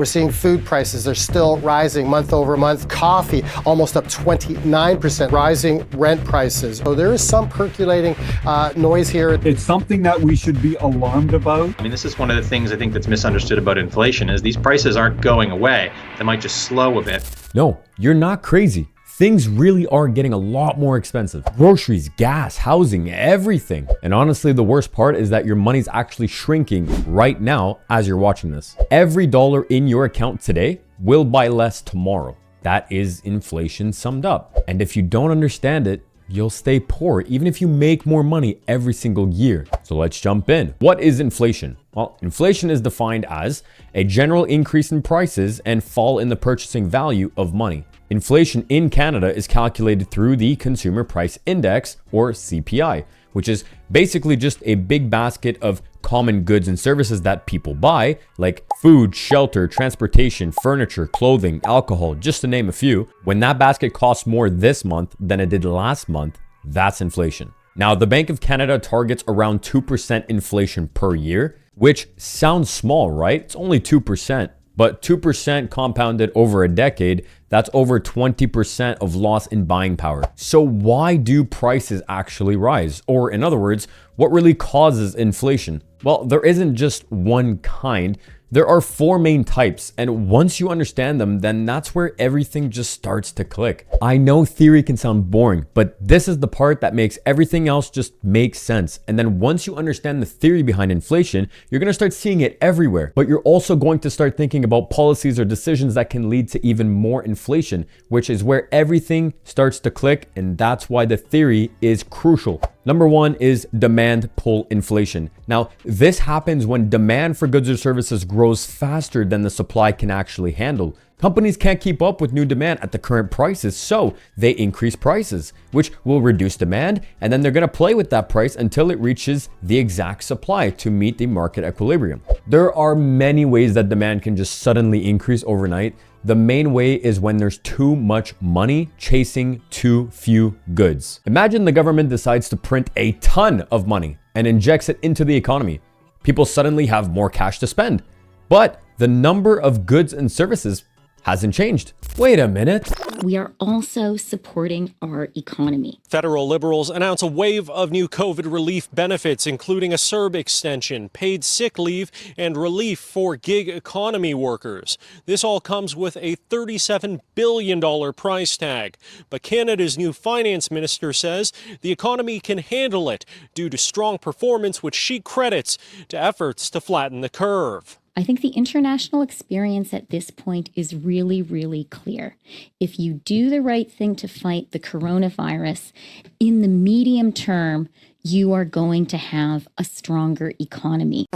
We're seeing food prices, they're still rising month over month. Coffee, almost up 29%, rising rent prices. So there is some percolating noise here. It's something that we should be alarmed about. I mean, this is one of the things I think that's misunderstood about inflation is these prices aren't going away. They might just slow a bit. No, you're not crazy. Things really are getting a lot more expensive. Groceries, gas, housing, everything. And honestly, the worst part is that your money's actually shrinking right now as you're watching this. Every dollar in your account today will buy less tomorrow. That is inflation summed up. And if you don't understand it, you'll stay poor even if you make more money every single year. So let's jump in. What is inflation? Well, inflation is defined as a general increase in prices and fall in the purchasing value of money. Inflation in Canada is calculated through the Consumer Price Index, or CPI, which is basically just a big basket of common goods and services that people buy, like food, shelter, transportation, furniture, clothing, alcohol, just to name a few. When that basket costs more this month than it did last month, that's inflation. Now, the Bank of Canada targets around 2% inflation per year, which sounds small, right? It's only 2%. But 2% compounded over a decade, that's over 20% of loss in buying power. So why do prices actually rise? Or in other words, what really causes inflation? Well, there isn't just one kind. There are four main types, and once you understand them, then that's where everything just starts to click. I know theory can sound boring, but this is the part that makes everything else just make sense. And then once you understand the theory behind inflation, you're gonna start seeing it everywhere. But you're also going to start thinking about policies or decisions that can lead to even more inflation, which is where everything starts to click, and that's why the theory is crucial. Number one is demand pull inflation. Now, this happens when demand for goods or services grows faster than the supply can actually handle. Companies can't keep up with new demand at the current prices, so they increase prices, which will reduce demand, and then they're gonna play with that price until it reaches the exact supply to meet the market equilibrium. There are many ways that demand can just suddenly increase overnight. The main way is when there's too much money chasing too few goods. Imagine the government decides to print a ton of money and injects it into the economy. People suddenly have more cash to spend, but the number of goods and services hasn't changed. Wait a minute. We are also supporting our economy. Federal Liberals announce a wave of new COVID relief benefits, including a CERB extension, paid sick leave, and relief for gig economy workers. This all comes with a $37 billion price tag. But Canada's new finance minister says the economy can handle it due to strong performance, which she credits to efforts to flatten the curve. I think the international experience at this point is really, really clear. If you do the right thing to fight the coronavirus, in the medium term, you are going to have a stronger economy.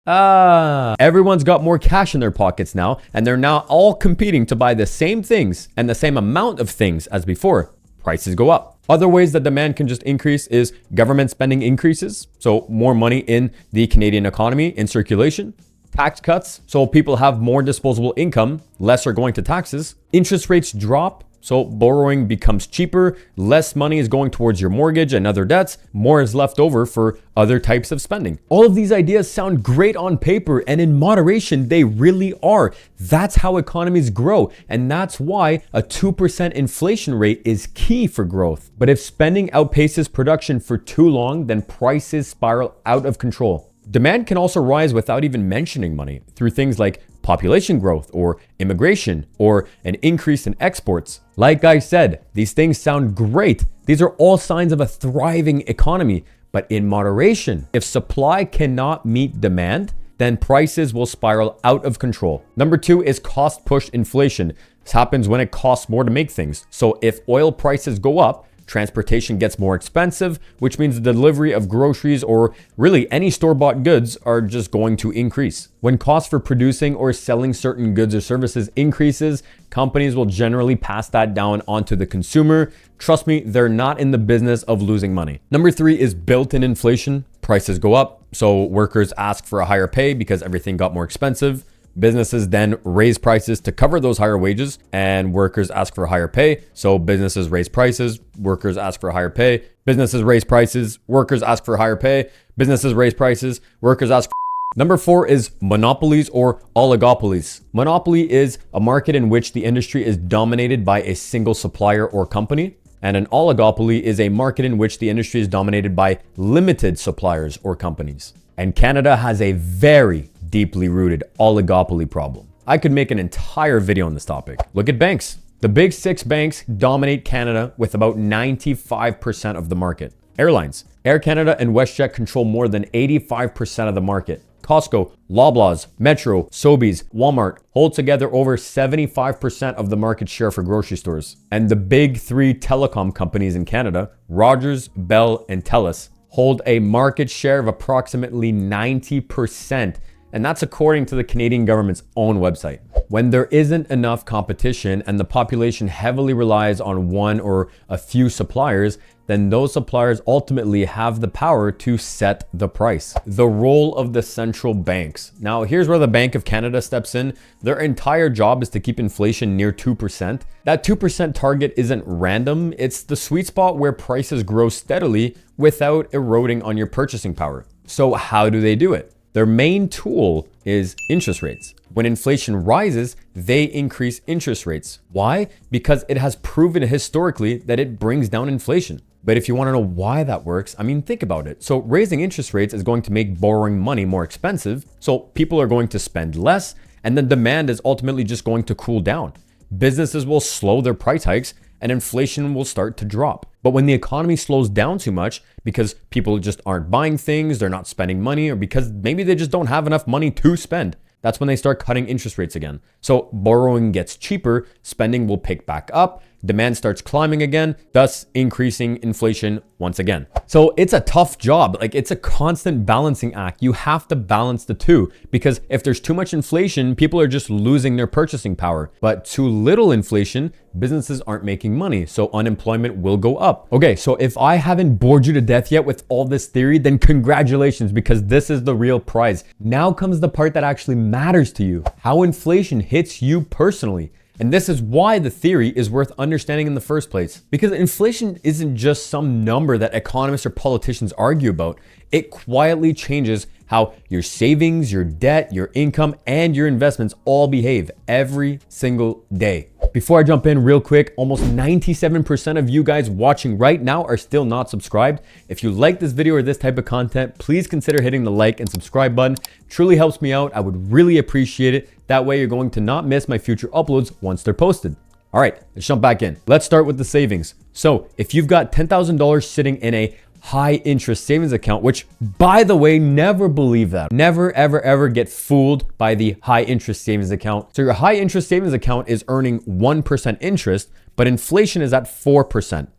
Everyone's got more cash in their pockets now, and they're now all competing to buy the same things and the same amount of things as before. Prices go up. Other ways that demand can just increase is government spending increases, so more money in the Canadian economy in circulation. Tax cuts, so people have more disposable income, less are going to taxes. Interest rates drop, so borrowing becomes cheaper, less money is going towards your mortgage and other debts, more is left over for other types of spending. All of these ideas sound great on paper, and in moderation, they really are. That's how economies grow, and that's why a 2% inflation rate is key for growth. But if spending outpaces production for too long, then prices spiral out of control. Demand can also rise without even mentioning money through things like population growth or immigration or an increase in exports. Like I said, these things sound great. These are all signs of a thriving economy, but in moderation. If supply cannot meet demand, then prices will spiral out of control. Number two is cost push inflation. This happens when it costs more to make things. So if oil prices go up, transportation gets more expensive, which means the delivery of groceries or really any store-bought goods are just going to increase. When costs for producing or selling certain goods or services increases, companies will generally pass that down onto the consumer. Trust me, they're not in the business of losing money. Number three is built-in inflation. Prices go up, so workers ask for a higher pay because everything got more expensive. Businesses then raise prices to cover those higher wages, and workers ask for higher pay. So businesses raise prices, workers ask for higher pay. Businesses raise prices, workers ask for higher pay. Businesses raise prices, workers ask for Number 4 is monopolies or oligopolies. Monopoly is a market in which the industry is dominated by a single supplier or company. And an oligopoly is a market in which the industry is dominated by limited suppliers or companies. And Canada has a very deeply rooted oligopoly problem. I could make an entire video on this topic. Look at banks. The big 6 banks dominate Canada with about 95% of the market. Airlines. Air Canada and WestJet control more than 85% of the market. Costco, Loblaws, Metro, Sobeys, Walmart hold together over 75% of the market share for grocery stores. And the big 3 telecom companies in Canada, Rogers, Bell, and TELUS, hold a market share of approximately 90%. And that's according to the Canadian government's own website. When there isn't enough competition and the population heavily relies on one or a few suppliers, then those suppliers ultimately have the power to set the price. The role of the central banks. Now, here's where the Bank of Canada steps in. Their entire job is to keep inflation near 2%. That 2% target isn't random. It's the sweet spot where prices grow steadily without eroding on your purchasing power. So how do they do it? Their main tool is interest rates. When inflation rises, they increase interest rates. Why? Because it has proven historically that it brings down inflation. But if you want to know why that works, I mean, think about it. So raising interest rates is going to make borrowing money more expensive. So people are going to spend less, and then demand is ultimately just going to cool down. Businesses will slow their price hikes and inflation will start to drop. But when the economy slows down too much because people just aren't buying things, they're not spending money, or because maybe they just don't have enough money to spend, that's when they start cutting interest rates again. So borrowing gets cheaper, spending will pick back up, demand starts climbing again, thus increasing inflation once again. So it's a tough job. Like, it's a constant balancing act. You have to balance the two, because if there's too much inflation, people are just losing their purchasing power. But too little inflation, businesses aren't making money, so unemployment will go up. Okay, so if I haven't bored you to death yet with all this theory, then congratulations, because this is the real prize. Now comes the part that actually matters to you, how inflation hits you personally. And this is why the theory is worth understanding in the first place. Because inflation isn't just some number that economists or politicians argue about. It quietly changes how your savings, your debt, your income, and your investments all behave every single day. Before I jump in real quick, almost 97% of you guys watching right now are still not subscribed. If you like this video or this type of content, please consider hitting the like and subscribe button. It truly helps me out. I would really appreciate it. That way you're going to not miss my future uploads once they're posted. All right, let's jump back in. Let's start with the savings. So if you've got $10,000 sitting in a high interest savings account, which, by the way, never believe that. Never, ever, ever get fooled by the high interest savings account. So your high interest savings account is earning 1% interest, but inflation is at 4%.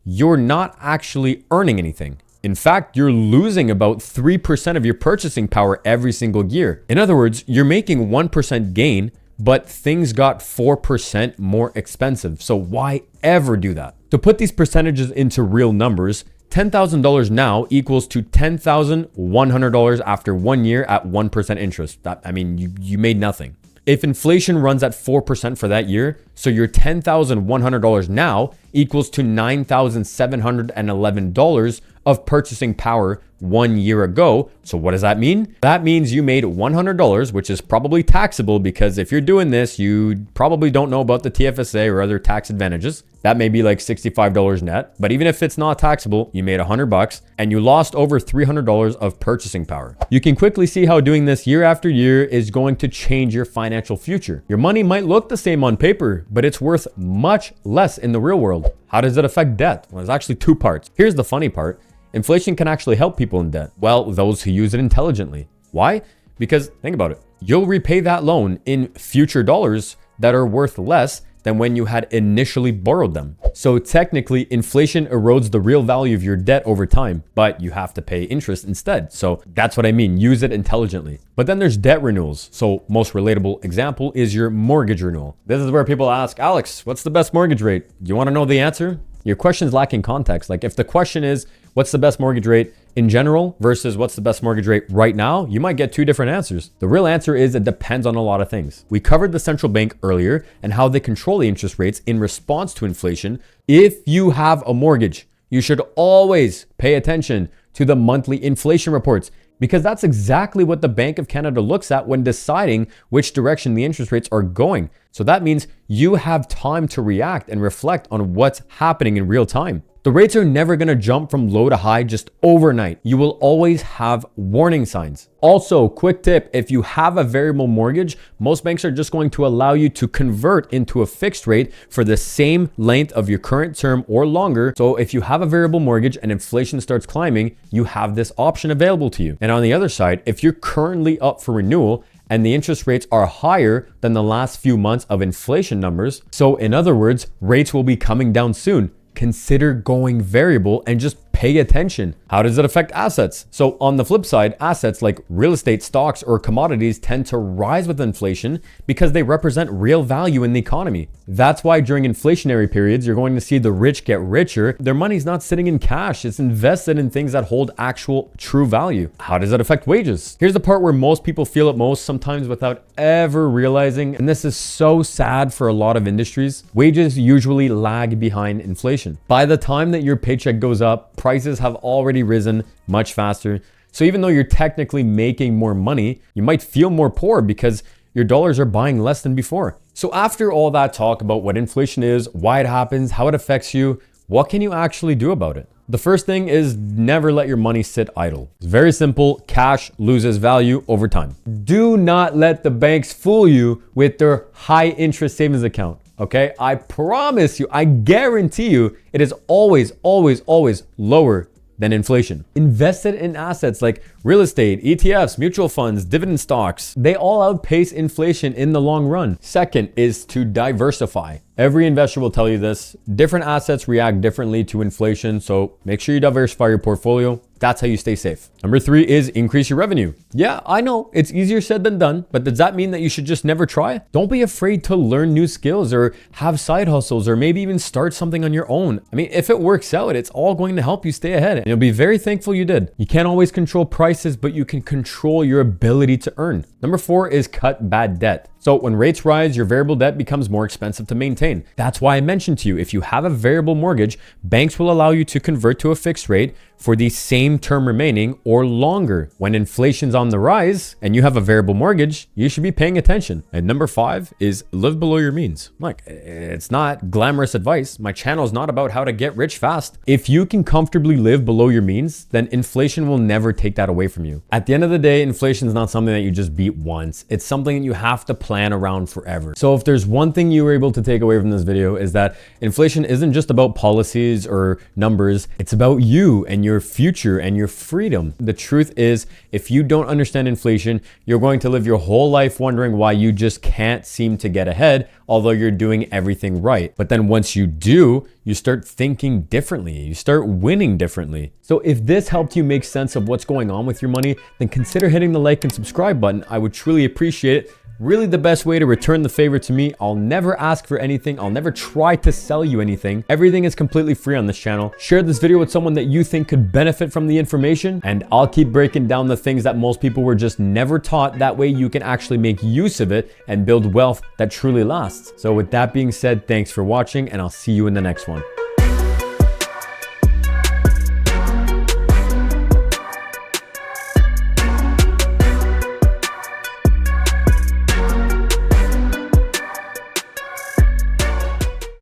You're not actually earning anything. In fact, you're losing about 3% of your purchasing power every single year. In other words, you're making 1% gain, but things got 4% more expensive. So why ever do that? To put these percentages into real numbers, $10,000 now equals to $10,100 after 1 year at 1% interest. I mean, you made nothing. If inflation runs at 4% for that year, so your $10,100 now equals to $9,711 of purchasing power 1 year ago. So what does that mean? That means you made $100, which is probably taxable, because if you're doing this, you probably don't know about the TFSA or other tax advantages. That may be like $65 net, but even if it's not taxable, you made $100 and you lost over $300 of purchasing power. You can quickly see how doing this year after year is going to change your financial future. Your money might look the same on paper, but it's worth much less in the real world. How does it affect debt? Well, there's actually 2 parts. Here's the funny part. Inflation can actually help people in debt. Well, those who use it intelligently. Why? Because think about it. You'll repay that loan in future dollars that are worth less than when you had initially borrowed them. So technically, inflation erodes the real value of your debt over time, but you have to pay interest instead. So that's what I mean, use it intelligently. But then there's debt renewals. So most relatable example is your mortgage renewal. This is where people ask, Alex, what's the best mortgage rate? You want to know the answer? Your question's lacking context. Like, if the question is, what's the best mortgage rate in general versus what's the best mortgage rate right now, you might get 2 different answers. The real answer is it depends on a lot of things. We covered the central bank earlier and how they control the interest rates in response to inflation. If you have a mortgage, you should always pay attention to the monthly inflation reports. because that's exactly what the Bank of Canada looks at when deciding which direction the interest rates are going. So that means you have time to react and reflect on what's happening in real time. The rates are never going to jump from low to high just overnight. You will always have warning signs. Also, quick tip, if you have a variable mortgage, most banks are just going to allow you to convert into a fixed rate for the same length of your current term or longer. So if you have a variable mortgage and inflation starts climbing, you have this option available to you. And on the other side, if you're currently up for renewal and the interest rates are higher than the last few months of inflation numbers, so in other words, rates will be coming down soon, consider going variable and just pay attention. How does it affect assets? So on the flip side, assets like real estate, stocks, or commodities tend to rise with inflation because they represent real value in the economy. That's why during inflationary periods, you're going to see the rich get richer. Their money's not sitting in cash. It's invested in things that hold actual true value. How does it affect wages? Here's the part where most people feel it most, sometimes without ever realizing, and this is so sad for a lot of industries. Wages usually lag behind inflation. By the time that your paycheck goes up, prices have already risen much faster. So even though you're technically making more money, you might feel more poor because your dollars are buying less than before. So after all that talk about what inflation is, why it happens, how it affects you, what can you actually do about it? The first thing is never let your money sit idle. It's very simple. Cash loses value over time. Do not let the banks fool you with their high interest savings account. Okay, I promise you, I guarantee you, it is always, always, always lower than inflation. Invested in assets like real estate, ETFs, mutual funds, dividend stocks, they all outpace inflation in the long run. Second is to diversify. Every investor will tell you this. Different assets react differently to inflation, so make sure you diversify your portfolio. That's how you stay safe. Number 3 is increase your revenue. Yeah, I know it's easier said than done, but does that mean that you should just never try? Don't be afraid to learn new skills or have side hustles or maybe even start something on your own. I mean, if it works out, it's all going to help you stay ahead and you'll be very thankful you did. You can't always control prices, but you can control your ability to earn. Number 4 is cut bad debt. So when rates rise, your variable debt becomes more expensive to maintain. That's why I mentioned to you, if you have a variable mortgage, banks will allow you to convert to a fixed rate for the same term remaining or longer. When inflation's on the rise and you have a variable mortgage, you should be paying attention. And number 5 is live below your means. Like, it's not glamorous advice. My channel is not about how to get rich fast. If you can comfortably live below your means, then inflation will never take that away from you. At the end of the day, inflation is not something that you just beat once. It's something that you have to plan around forever. So if there's one thing you were able to take away from this video, is that inflation isn't just about policies or numbers. It's about you and your future and your freedom. The truth is, if you don't understand inflation, you're going to live your whole life wondering why you just can't seem to get ahead, although you're doing everything right. But then once you do, you start thinking differently. You start winning differently. So if this helped you make sense of what's going on with your money, then consider hitting the like and subscribe button. I would truly appreciate it. Really the best way to return the favor to me. I'll never ask for anything. I'll never try to sell you anything. Everything is completely free on this channel. Share this video with someone that you think could benefit from the information, and I'll keep breaking down the things that most people were just never taught. That way you can actually make use of it and build wealth that truly lasts. So with that being said, thanks for watching, and I'll see you in the next one.